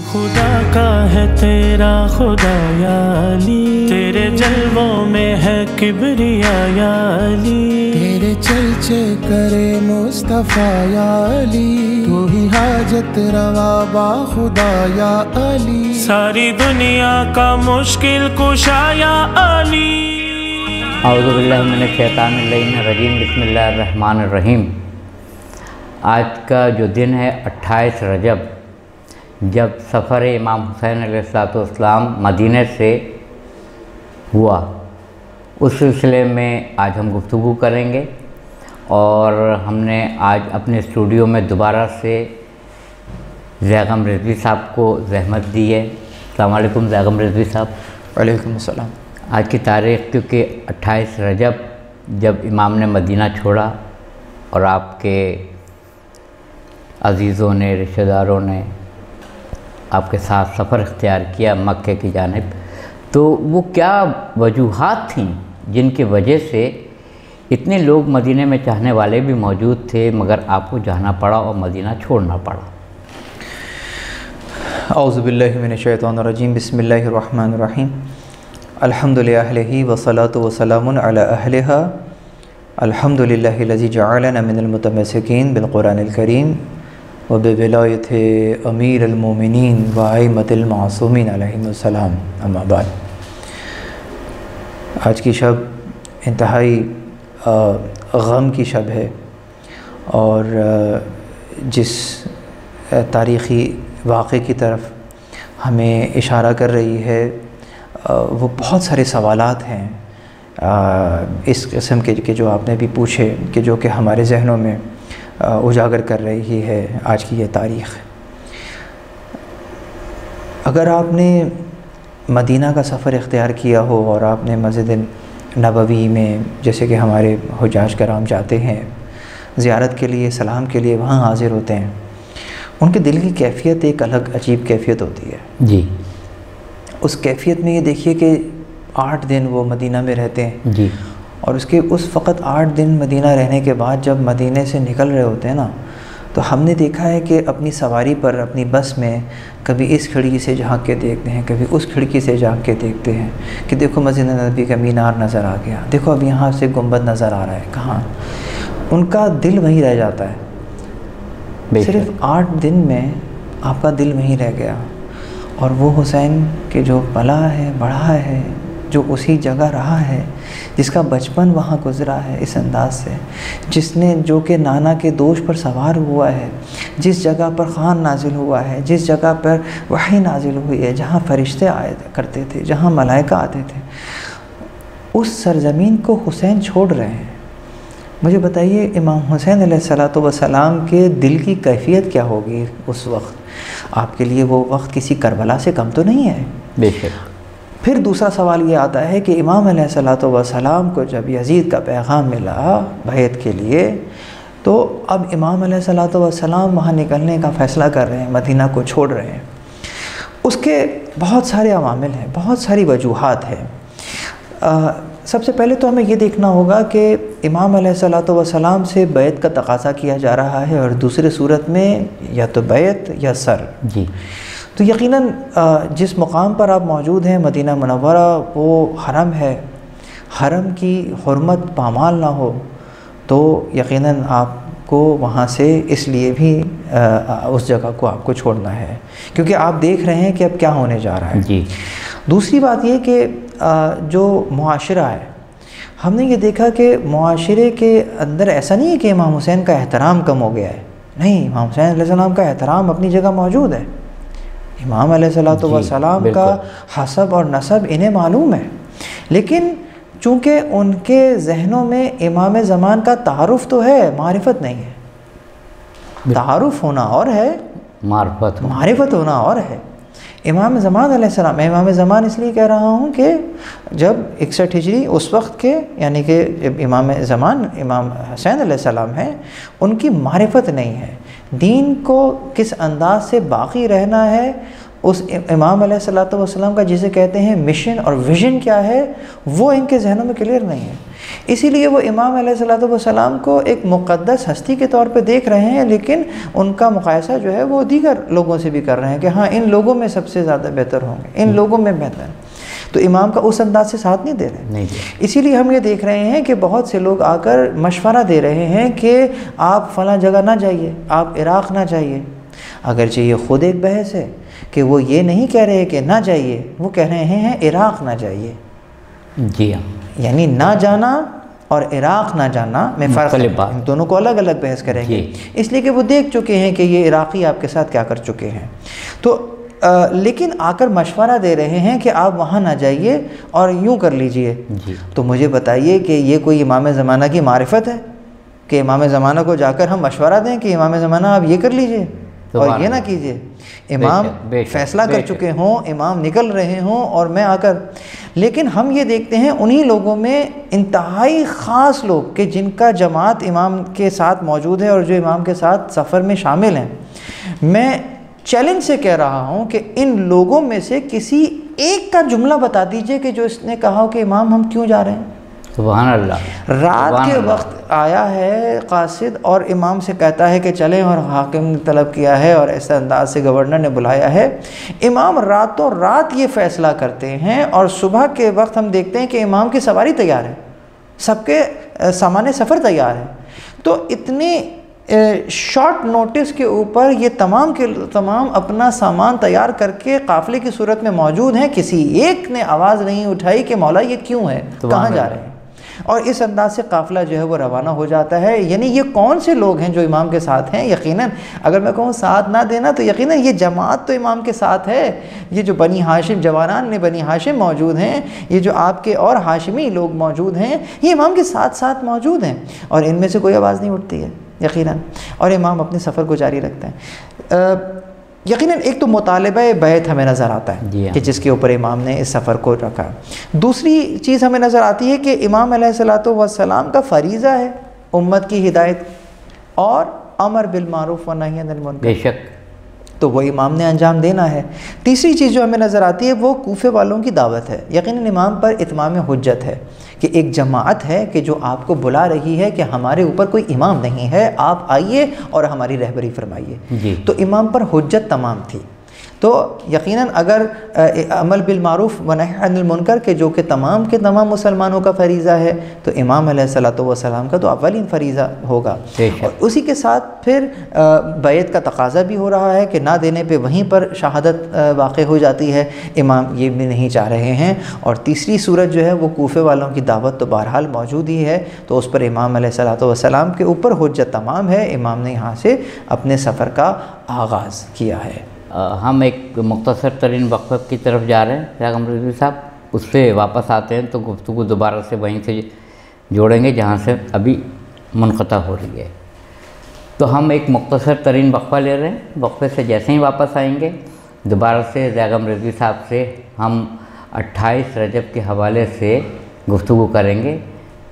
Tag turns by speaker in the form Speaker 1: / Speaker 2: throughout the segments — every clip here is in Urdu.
Speaker 1: خدا کا ہے تیرا خدا یا علی، تیرے جلووں میں ہے کبریا یا علی،
Speaker 2: تیرے چرچے کرے مصطفیٰ یا علی، تو ہی حاجت روا با خدا یا علی،
Speaker 1: ساری دنیا کا مشکل کشا یا علی۔
Speaker 3: اعوذ باللہ من الشیطان الرجیم، بسم اللہ الرحمن الرحیم۔ آج کا جو دن ہے 28 رجب، جب سفر امام حسین علیہ السلام مدینہ سے ہوا، اس سلسلے میں آج ہم گفتگو کریں گے، اور ہم نے آج اپنے اسٹوڈیو میں دوبارہ سے زیغم رضوی صاحب کو زحمت دی ہے۔ السلام علیکم زیغم رضوی صاحب۔
Speaker 4: وعلیکم السلام۔
Speaker 3: آج کی تاریخ کیونکہ 28 رجب جب امام نے مدینہ چھوڑا اور آپ کے عزیزوں نے، رشتہ داروں نے آپ کے ساتھ سفر اختیار کیا مکہ کی جانب، تو وہ کیا وجوہات تھیں جن کی وجہ سے اتنے لوگ مدینہ میں چاہنے والے بھی موجود تھے مگر آپ کو جانا پڑا اور مدینہ چھوڑنا پڑا؟
Speaker 4: اعوذ باللہ من الشیطان الرجیم، بسم اللہ الرحمن الرحیم۔ الحمد للہ والصلاة والسلام علی اہلہا، الحمد للہ الذی جعلنا من المتمسکین بالقرآن الکریم وبولایت امیر المومنین وائمۃ المعصومین علیہم السلام، اما بعد۔ آج کی شب انتہائی غم کی شب ہے، اور جس تاریخی واقعے کی طرف ہمیں اشارہ کر رہی ہے وہ بہت سارے سوالات ہیں اس قسم کے کہ جو آپ نے بھی پوچھے، کہ جو کہ ہمارے ذہنوں میں اجاگر کر رہی ہے آج کی یہ تاریخ۔ اگر آپ نے مدینہ کا سفر اختیار کیا ہو اور آپ نے مسجد نبوی میں، جیسے کہ ہمارے حجاج کرام جاتے ہیں زیارت کے لیے، سلام کے لیے، وہاں حاضر ہوتے ہیں، ان کے دل کی کیفیت ایک الگ عجیب کیفیت ہوتی ہے
Speaker 3: جی۔
Speaker 4: اس کیفیت میں یہ دیکھیے کہ 8 دن وہ مدینہ میں رہتے ہیں
Speaker 3: جی،
Speaker 4: اور اس وقت 8 دن مدینہ رہنے کے بعد جب مدینہ سے نکل رہے ہوتے ہیں نا، تو ہم نے دیکھا ہے کہ اپنی سواری پر، اپنی بس میں، کبھی اس کھڑکی سے جھانک کے دیکھتے ہیں، کبھی اس کھڑکی سے جھانک کے دیکھتے ہیں کہ دیکھو مسجد نبوی کا مینار نظر آ گیا، دیکھو اب یہاں سے گنبد نظر آ رہا ہے، کہاں؟ ان کا دل وہیں رہ جاتا ہے۔ صرف 8 دن میں آپ کا دل وہیں رہ گیا، اور وہ حسین کہ جو پلا ہے، بڑھا ہے، جو اسی جگہ رہا ہے، جس کا بچپن وہاں گزرا ہے اس انداز سے، جس نے جو کہ نانا کے دوش پر سوار ہوا ہے، جس جگہ پر خوان نازل ہوا ہے، جس جگہ پر وحی نازل ہوئی ہے، جہاں فرشتے آئے کرتے تھے، جہاں ملائکہ آتے تھے، اس سرزمین کو حسین چھوڑ رہے ہیں۔ مجھے بتائیے امام حسین علیہ السلام کے دل کی کیفیت کیا ہوگی اس وقت؟ آپ کے لیے وہ وقت کسی کربلا سے کم تو نہیں ہے؟
Speaker 3: بے شک۔
Speaker 4: پھر دوسرا سوال یہ آتا ہے کہ امام علیہ السلام کو جب یزید کا پیغام ملا بیعت کے لیے، تو اب امام علیہ السلام وہاں نکلنے کا فیصلہ کر رہے ہیں، مدینہ کو چھوڑ رہے ہیں۔ اس کے بہت سارے عوامل ہیں، بہت ساری وجوہات ہیں۔ سب سے پہلے تو ہمیں یہ دیکھنا ہوگا کہ امام علیہ السلام سے بیعت کا تقاضا کیا جا رہا ہے، اور دوسرے صورت میں یا تو بیعت یا سر۔
Speaker 3: جی۔
Speaker 4: تو یقیناً جس مقام پر آپ موجود ہیں مدینہ منورہ، وہ حرم ہے، حرم کی حرمت پامال نہ ہو تو یقیناً آپ کو وہاں سے اس لیے بھی اس جگہ کو آپ کو چھوڑنا ہے، کیونکہ آپ دیکھ رہے ہیں کہ اب کیا ہونے جا رہا ہے۔
Speaker 3: جی۔
Speaker 4: دوسری بات یہ کہ جو معاشرہ ہے، ہم نے یہ دیکھا کہ معاشرے کے اندر ایسا نہیں ہے کہ امام حسین کا احترام کم ہو گیا ہے، نہیں، امام حسین علیہ السلام کا احترام اپنی جگہ موجود ہے۔ امام علیہ السلام کا حسب اور نسب انہیں معلوم ہے، لیکن چونکہ ان کے ذہنوں میں امام زمان کا تعارف تو ہے، معرفت نہیں ہے۔ تعارف ہونا اور ہے، معرفت ہونا اور ہے۔ امام زمان علیہ السلام، میں امام زمان اس لیے کہہ رہا ہوں کہ جب 61 ہجری اس وقت کے، یعنی کہ جب امام زمان امام حسین علیہ السلام ہیں، ان کی معرفت نہیں ہے، دین کو کس انداز سے باقی رہنا ہے، اس امام علیہ السلام کا جسے کہتے ہیں مشن اور ویژن کیا ہے، وہ ان کے ذہنوں میں کلیئر نہیں ہے۔ اسی لیے وہ امام علیہ السلام کو ایک مقدس ہستی کے طور پہ دیکھ رہے ہیں، لیکن ان کا مقایسہ جو ہے وہ دیگر لوگوں سے بھی کر رہے ہیں کہ ہاں ان لوگوں میں سب سے زیادہ بہتر ہوں گے، ان لوگوں میں بہتر، تو امام کا اس انداز سے ساتھ نہیں دے رہے۔ اسی لیے ہم یہ دیکھ رہے ہیں کہ بہت سے لوگ آ کر مشورہ دے رہے ہیں کہ آپ فلاں جگہ نہ جائیے، آپ عراق نہ جائیے، اگرچہ یہ خود ایک بحث ہے کہ وہ یہ نہیں کہہ رہے کہ نہ جائیے، وہ کہہ رہے ہیں عراق نہ جائیے۔
Speaker 3: جی ہاں،
Speaker 4: یعنی نہ جانا اور عراق نہ جانا میں فرق ہے، ہم دونوں کو الگ الگ بحث کریں گے، اس لیے کہ وہ دیکھ چکے ہیں کہ یہ عراقی آپ کے ساتھ کیا کر چکے ہیں۔ تو لیکن آ کر مشورہ دے رہے ہیں کہ آپ وہاں نہ جائیے اور یوں کر لیجئے۔ تو مجھے بتائیے کہ یہ کوئی امام زمانہ کی معرفت ہے کہ امام زمانہ کو جا کر ہم مشورہ دیں کہ امام زمانہ آپ یہ کر لیجئے اور یہ نہ کیجئے؟ امام فیصلہ کر چکے ہوں، امام نکل رہے ہوں اور میں آ کر، لیکن ہم یہ دیکھتے ہیں انہی لوگوں میں انتہائی خاص لوگ کہ جن کا جماعت امام کے ساتھ موجود ہے اور جو امام کے ساتھ سفر میں شامل ہیں، میں چیلنج سے کہہ رہا ہوں کہ ان لوگوں میں سے کسی ایک کا جملہ بتا دیجئے کہ جو اس نے کہا ہو کہ امام ہم کیوں جا رہے ہیں۔
Speaker 3: سبحان اللہ،
Speaker 4: رات کے وقت آیا ہے قاصد اور امام سے کہتا ہے کہ چلیں، اور حاکم نے طلب کیا ہے اور ایسا انداز سے گورنر نے بلایا ہے، امام راتوں رات یہ فیصلہ کرتے ہیں اور صبح کے وقت ہم دیکھتے ہیں کہ امام کی سواری تیار ہے، سب کے سامان سفر تیار ہے۔ تو اتنے شارٹ نوٹس کے اوپر یہ تمام کے تمام اپنا سامان تیار کر کے قافلے کی صورت میں موجود ہیں، کسی ایک نے آواز نہیں اٹھائی کہ مولا یہ کیوں ہے، کہاں جا رہے ہیں، اور اس انداز سے قافلہ جو ہے وہ روانہ ہو جاتا ہے۔ یعنی یہ کون سے لوگ ہیں جو امام کے ساتھ ہیں؟ یقیناً اگر میں کہوں ساتھ نہ دینا تو یقیناً یہ جماعت تو امام کے ساتھ ہے، یہ جو بنی ہاشم جوانان نے بنی ہاشم موجود ہیں، یہ جو آپ کے اور ہاشمی لوگ موجود ہیں، یہ امام کے ساتھ ساتھ موجود ہیں اور ان میں سے کوئی آواز نہیں اٹھتی ہے یقیناً، اور امام اپنے سفر کو جاری رکھتے ہیں۔ یقیناً ایک تو مطالبہ بیعت ہمیں نظر آتا ہے کہ جس کے اوپر امام نے اس سفر کو رکھا۔ دوسری چیز ہمیں نظر آتی ہے کہ امام علیہ السلام کا فریضہ ہے امت کی ہدایت اور امر بالمعروف و نہی عن المنکر،
Speaker 3: بے شک،
Speaker 4: تو وہ امام نے انجام دینا ہے۔ تیسری چیز جو ہمیں نظر آتی ہے وہ کوفے والوں کی دعوت ہے۔ یقیناً امام پر اتمام حجت ہے کہ ایک جماعت ہے کہ جو آپ کو بلا رہی ہے کہ ہمارے اوپر کوئی امام نہیں ہے، آپ آئیے اور ہماری رہبری فرمائیے، تو امام پر حجت تمام تھی۔ تو یقیناً اگر عمل بالمعروف و نہی عن المنکر کے جو کہ تمام کے تمام مسلمانوں کا فریضہ ہے، تو امام علیہ السلام کا تو اولین فریضہ ہوگا، اور اسی کے ساتھ پھر بیعت کا تقاضا بھی ہو رہا ہے کہ نہ دینے پہ وہیں پر شہادت واقع ہو جاتی ہے، امام یہ بھی نہیں چاہ رہے ہیں۔ اور تیسری صورت جو ہے وہ کوفے والوں کی دعوت تو بہرحال موجود ہی ہے، تو اس پر امام علیہ السلام کے اوپر حجت تمام ہے، امام نے یہاں سے اپنے سفر کا آغاز کیا ہے۔
Speaker 3: ہم ایک مختصر ترین وقفہ کی طرف جا رہے ہیں بیگم رضوی صاحب، اس سے واپس آتے ہیں تو گفتگو دوبارہ سے وہیں سے جوڑیں گے جہاں سے ابھی منقطع ہو رہی ہے۔ تو ہم ایک مختصر ترین وقفہ لے رہے ہیں، وقفے سے جیسے ہی واپس آئیں گے دوبارہ سے بیگم رضوی صاحب سے ہم 28 رجب کے حوالے سے گفتگو کریں گے۔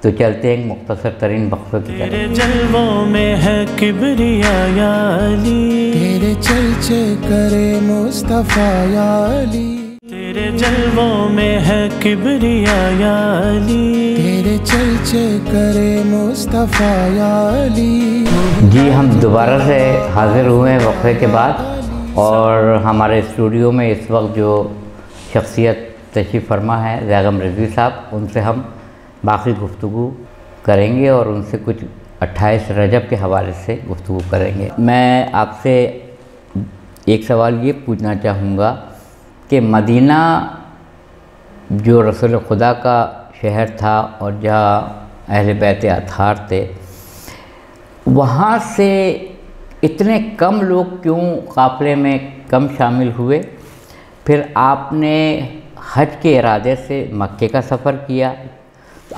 Speaker 3: تو چلتے ہیں ایک مختصر ترین وقفے کی طرف۔
Speaker 1: تیرے جلووں میں ہے کبریا یا علی،
Speaker 2: تیرے چرچے کرے مصطفیٰ یا علی،
Speaker 1: تیرے جلووں میں ہے کبریا یا علی،
Speaker 2: تیرے چرچے کرے مصطفیٰ یا علی۔
Speaker 3: جی ہم دوبارہ سے حاضر ہوئے ہیں وقفے کے بعد، اور ہمارے اسٹوڈیو میں اس وقت جو شخصیت تشریف فرما ہے بیگم رضوی صاحب، ان سے ہم باقی گفتگو کریں گے اور ان سے کچھ 28 رجب کے حوالے سے گفتگو کریں گے۔ میں آپ سے ایک سوال یہ پوچھنا چاہوں گا کہ مدینہ جو رسول خدا کا شہر تھا اور جہاں اہل بیت اطہار تھے، وہاں سے اتنے کم لوگ کیوں قافلے میں کم شامل ہوئے؟ پھر آپ نے حج کے ارادے سے مکے کا سفر کیا،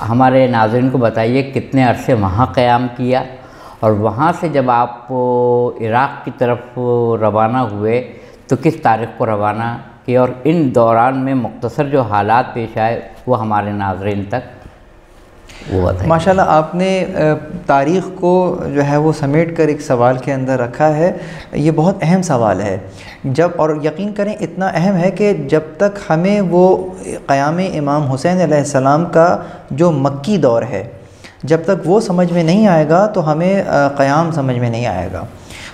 Speaker 3: ہمارے ناظرین کو بتائیے کتنے عرصے وہاں قیام کیا، اور وہاں سے جب آپ عراق کی طرف روانہ ہوئے تو کس تاریخ کو روانہ کیا، اور ان دوران میں مختصر جو حالات پیش آئے وہ ہمارے ناظرین تک۔ وہ بتائیں۔
Speaker 4: ماشاءاللہ آپ نے تاریخ کو جو ہے وہ سمیٹ کر ایک سوال کے اندر رکھا ہے، یہ بہت اہم سوال ہے اور یقین کریں اتنا اہم ہے کہ جب تک ہمیں وہ قیام امام حسین علیہ السلام کا جو مکی دور ہے جب تک وہ سمجھ میں نہیں آئے گا تو ہمیں قیام سمجھ میں نہیں آئے گا۔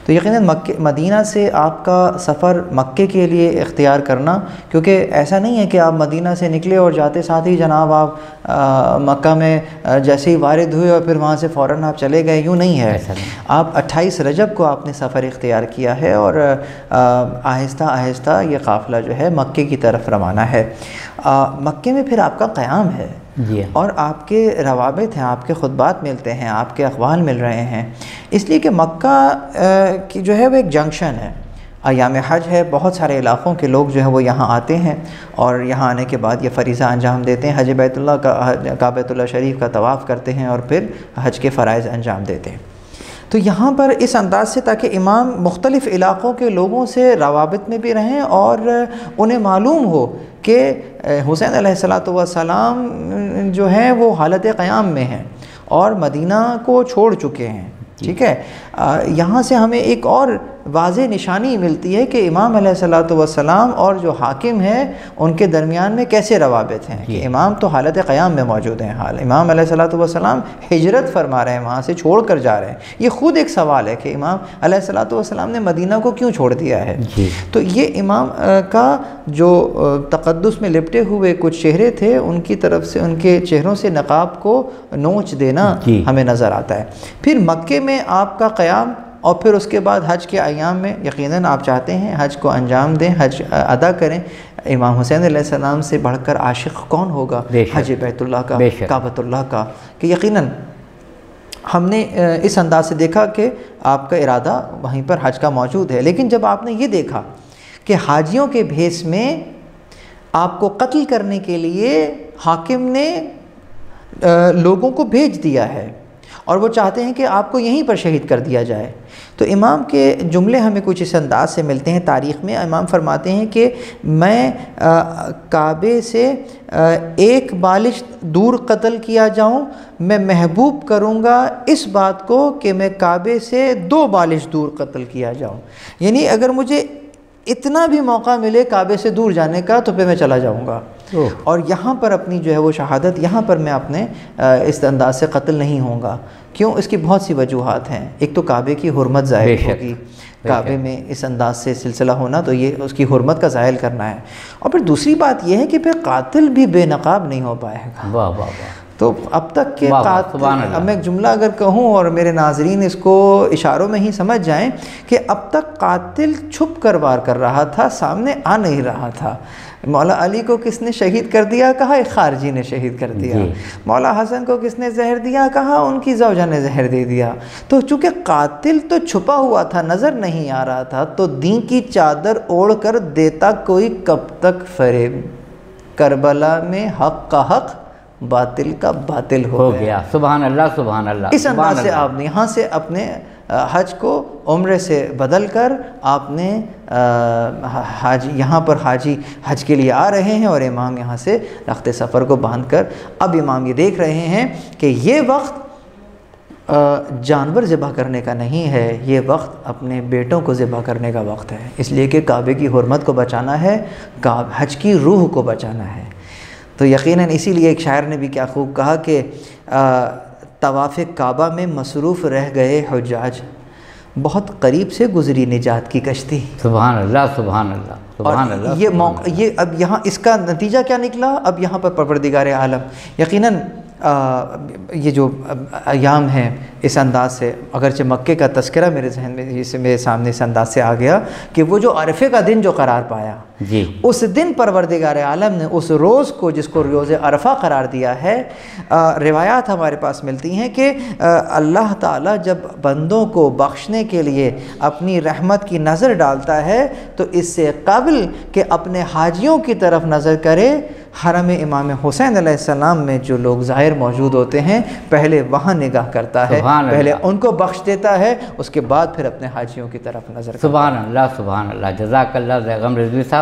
Speaker 4: تو یقیناً مدینہ سے آپ کا سفر مکے کے لیے اختیار کرنا، کیونکہ ایسا نہیں ہے کہ آپ مدینہ سے نکلے اور جاتے ساتھ ہی جناب آپ مکہ میں جیسے ہی وارد ہوئے اور پھر وہاں سے فوراً آپ چلے گئے، یوں نہیں ہے۔ آپ 28 رجب کو آپ نے سفر اختیار کیا ہے اور آہستہ آہستہ یہ قافلہ جو ہے مکے کی طرف روانہ ہے۔ مکے میں پھر آپ کا قیام ہے اور آپ کے روابط ہیں، آپ کے خطبات ملتے ہیں، آپ کے اقوال مل رہے ہیں، اس لیے کہ مکہ کی جو ہے وہ ایک جنکشن ہے، ایام حج ہے، بہت سارے علاقوں کے لوگ جو ہے وہ یہاں آتے ہیں اور یہاں آنے کے بعد یہ فریضہ انجام دیتے ہیں، حج بیت اللہ کا کعبۃ اللہ شریف کا طواف کرتے ہیں اور پھر حج کے فرائض انجام دیتے ہیں۔ تو یہاں پر اس انداز سے تاکہ امام مختلف علاقوں کے لوگوں سے روابط میں بھی رہیں اور انہیں معلوم ہو کہ حسین علیہ السلام جو ہیں وہ حالت قیام میں ہیں اور مدینہ کو چھوڑ چکے ہیں، ٹھیک ہے۔ یہاں سے ہمیں ایک اور واضح نشانی ملتی ہے کہ امام علیہ السلام اور جو حاکم ہیں ان کے درمیان میں کیسے روابط ہیں، کہ امام تو حالت قیام میں موجود ہیں، امام علیہ السلام ہجرت فرما رہے ہیں، وہاں سے چھوڑ کر جا رہے ہیں۔ یہ خود ایک سوال ہے کہ امام علیہ السلام نے مدینہ کو کیوں چھوڑ دیا ہے۔ تو یہ امام کا جو تقدس میں لپٹے ہوئے کچھ چہرے تھے، ان کی طرف سے ان کے چہروں سے نقاب کو نوچ دینا ہمیں نظر آتا ہے۔ پھر مکے میں آپ کا قیام اور پھر اس کے بعد حج کے ایام میں یقیناً آپ چاہتے ہیں حج کو انجام دیں، حج ادا کریں۔ امام حسین علیہ السلام سے بڑھ کر عاشق کون ہوگا حج بیت اللہ کا، کعبۃ اللہ کا، کہ یقیناً ہم نے اس انداز سے دیکھا کہ آپ کا ارادہ وہیں پر حج کا موجود ہے۔ لیکن جب آپ نے یہ دیکھا کہ حاجیوں کے بھیس میں آپ کو قتل کرنے کے لیے حاکم نے لوگوں کو بھیج دیا ہے اور وہ چاہتے ہیں کہ آپ کو یہیں پر شہید کر دیا جائے، تو امام کے جملے ہمیں کچھ اس انداز سے ملتے ہیں تاریخ میں۔ امام فرماتے ہیں کہ میں کعبے سے ایک بالش دور قتل کیا جاؤں، میں محبوب کروں گا اس بات کو کہ میں کعبے سے 2 بالش دور قتل کیا جاؤں، یعنی اگر مجھے اتنا بھی موقع ملے کعبے سے دور جانے کا تو پھر میں چلا جاؤں گا، اور یہاں پر اپنی جو ہے وہ شہادت، یہاں پر میں اپنے اس انداز سے قتل نہیں ہوں گا۔ کیوں؟ اس کی بہت سی وجوہات ہیں۔ ایک تو کعبے کی حرمت ظاہر ہوگی، کعبے میں اس انداز سے سلسلہ ہونا تو یہ اس کی حرمت کا ظاہر کرنا ہے، اور پھر دوسری بات یہ ہے کہ پھر قاتل بھی بے نقاب نہیں ہو پائے گا۔
Speaker 3: واہ واہ واہ۔
Speaker 4: تو اب تک کہ قاتل، اب میں ایک جملہ اگر کہوں اور میرے ناظرین اس کو اشاروں میں ہی سمجھ جائیں کہ اب تک قاتل چھپ کر وار کر رہا تھا، سامنے آ نہیں رہا تھا۔ مولا علی کو کس نے شہید کر دیا؟ کہا ایک خارجی نے شہید کر دیا۔ مولا حسن کو کس نے زہر دیا؟ کہا ان کی زوجہ نے زہر دے دیا۔ تو چونکہ قاتل تو چھپا ہوا تھا، نظر نہیں آ رہا تھا، تو دین کی چادر اوڑھ کر دیتا کوئی کب تک فریب، کربلا میں حق کا حق باطل کا باطل ہو گیا۔
Speaker 3: سبحان اللہ سبحان اللہ۔
Speaker 4: اس انداز سے آپ نے یہاں سے اپنے حج کو عمرے سے بدل کر آپ نے حاجی، یہاں پر حاجی حج کے لیے آ رہے ہیں اور امام یہاں سے رخت سفر کو باندھ کر اب امام یہ دیکھ رہے ہیں کہ یہ وقت جانور ذبح کرنے کا نہیں ہے، یہ وقت اپنے بیٹوں کو ذبح کرنے کا وقت ہے، اس لیے کہ کعبے کی حرمت کو بچانا ہے، حج کی روح کو بچانا ہے۔ تو یقیناً اسی لیے ایک شاعر نے بھی کیا خوب کہا کہ طواف کعبہ میں مصروف رہ گئے حجاج، بہت قریب سے گزری نجات کی کشتی۔
Speaker 3: سبحان اللہ سبحان اللہ سبحان اللہ۔
Speaker 4: یہ موقع، یہ اب یہاں اس کا نتیجہ کیا نکلا؟ اب یہاں پر پروردگار عالم یقیناً یہ جو ایام ہیں اس انداز سے، اگرچہ مکے کا تذکرہ میرے ذہن میں، میرے سامنے اس انداز سے آ گیا کہ وہ جو عرفے کا دن جو قرار پایا، اس دن پروردگار عالم نے اس روز کو، جس کو روز عرفہ قرار دیا ہے، روایات ہمارے پاس ملتی ہیں کہ اللہ تعالیٰ جب بندوں کو بخشنے کے لیے اپنی رحمت کی نظر ڈالتا ہے تو اس سے قبل کہ اپنے حاجیوں کی طرف نظر کرے، حرم امام حسین علیہ السلام میں جو لوگ ظاہر موجود ہوتے ہیں پہلے وہاں نگاہ کرتا ہے، پہلے ان کو بخش دیتا ہے، اس کے بعد پھر اپنے حاجیوں کی طرف نظر کرتا ہے۔
Speaker 3: سبحان اللہ سبحان اللہ۔ جزاک اللہ زیغم رضوی صاحب۔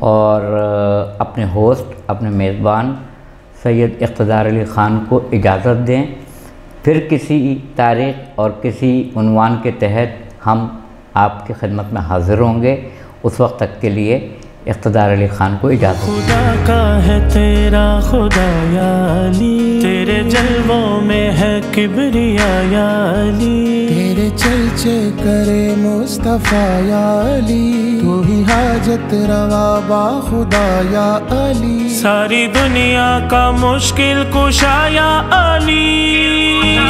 Speaker 3: اور اپنے ہوسٹ اپنے میزبان سید اقتدار علی خان کو اجازت دیں، پھر کسی تاریخ اور کسی عنوان کے تحت ہم آپ کی خدمت میں حاضر ہوں گے۔ اس وقت تک کے لیے اقتدار علی خان کو اجازت دیں۔
Speaker 1: خدا کا ہے تیرا خدا یا علی، تیرے جلووں میں ہے کبریا یا علی،
Speaker 2: تیرے چرچے کرے مصطفیٰ یا علی، تو ہی حاجت روا با خدا یا علی،
Speaker 1: ساری دنیا کا مشکل کشا یا علی،